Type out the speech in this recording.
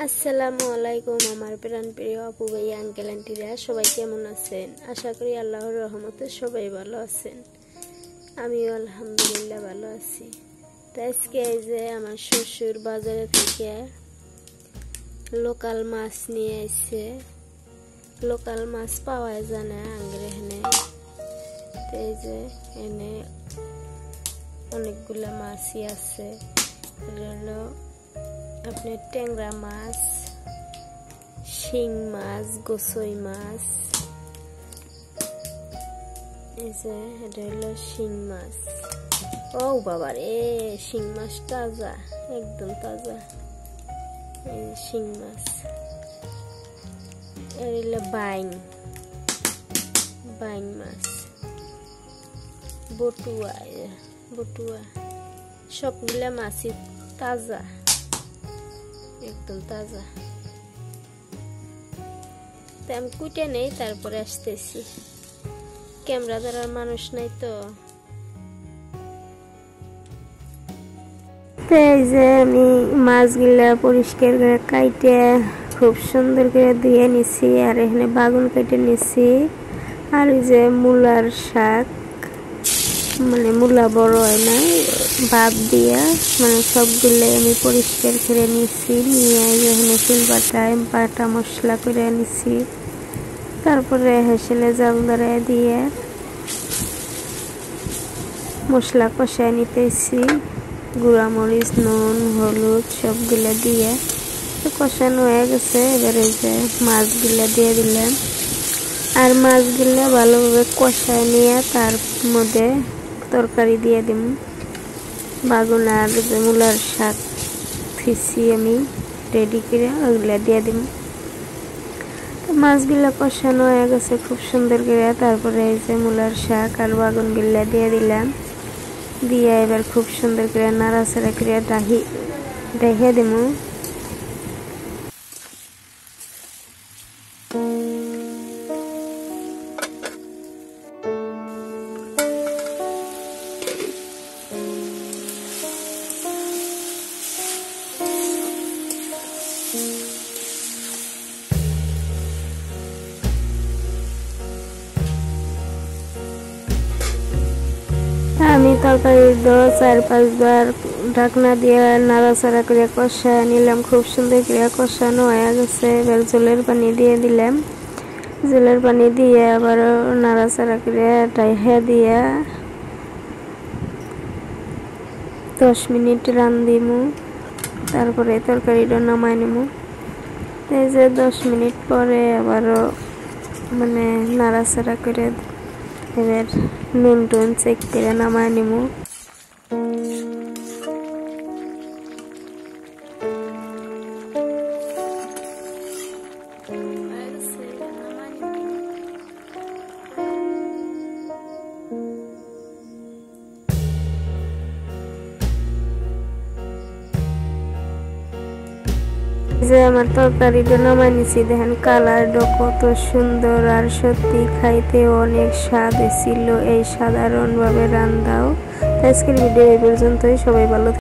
আসসালামু আলাইকুম আমার প্রাণপ্রিয় আপু ভাই আঙ্কেল আন্টিরা সবাই কেমন আছেন? আশা করি আল্লাহর রহমতে সবাই ভালো আছেন। আমিও আলহামদুলিল্লাহ ভালো আছি। তো আজকে এই যে আমার শ্বশুর বাজারে থেকে লোকাল মাছ নিয়ে এসেছে। লোকাল মাছ পাওয়া যায় না আঙ্গের এখানে। তো এই যে এনে অনেকগুলা মাছই আছে। হলো আপনার ট্যাংরা মাছ, শিং মাছ, গোসই মাছ। এই যে এটা হলো শিং মাছ। ও বাবা রে, শিং মাছ তাজা, একদম তাজা। এই শিং মাছ। এর হলো বাইং মাছ, বটুয়া, সবগুলা মাছই তাজা, একদম তাজা। তো আমি কুটে নেই, তারপরে আসতেছি। ক্যামেরা ধরার মানুষ নাই তো। এই যে আমি মাছগুলা পরিষ্কার করে কাইটে খুব সুন্দর করে ধুয়ে নিছি, আর এখানে বাগুন কেটে নিছি। আর এই যে মূলার শাক, মানে মূলা বড় হয় না, ভাত দিয়া, মানে সবগুলো আমি পরিষ্কার করে নিছি। নিয়ে এখানে শিলপাটায় বাটা মশলা করে নিছি। তারপরে হেসেলে জাল ধরে দিয়ে মশলা কষায় নিতেছি। গুঁড়া মরিচ, নুন, হলুদ সবগুলো দিয়ে কষানো হয়ে গেছে। এবারে যে মাছগুলো দিয়ে দিলাম, আর মাছগুলো ভালোভাবে কষায় নিয়ে তার মধ্যে তরকারি দিয়ে দিম। বাগুন আর মূলার শাক ফিসি আমি রেডি করে ওগুলা দিয়ে দিম। মাছগুলা কষানো হয়ে গেছে খুব সুন্দর করে। তারপরে এই যে মূলার শাক আর বাগুনগুলা দিয়ে দিলাম। দিয়ে এবার খুব সুন্দর করে নাড়াচাড়া করে ঢেকে দিব। আমি তরকারি 4-5 বার ঢাকনা দিয়ে নাড়াচাড়া করে কষা নিলাম। খুব সুন্দর করে কষানো হয়ে গেছে। এবার জলের পানি দিয়ে দিলাম। জলের পানি দিয়ে আবার নাড়াচাড়া করে ঢাকা দিয়ে 10 মিনিট রান্ধিমু। তারপরে তরকারিটা নামাই নিমু। এই যে 10 মিনিট পরে আবারও মানে নাড়াচাড়া করে এবার নুন টুন চেক করে নামাই নিমু। যে আমার তরকারিটা নামাই নিছি, দেখেন কালারটা কত সুন্দর, আর সত্যি খাইতে অনেক স্বাদ ছিল এই সাধারণভাবে রান্নাও। আজকের ভিডিও এই পর্যন্তই। সবাই ভালো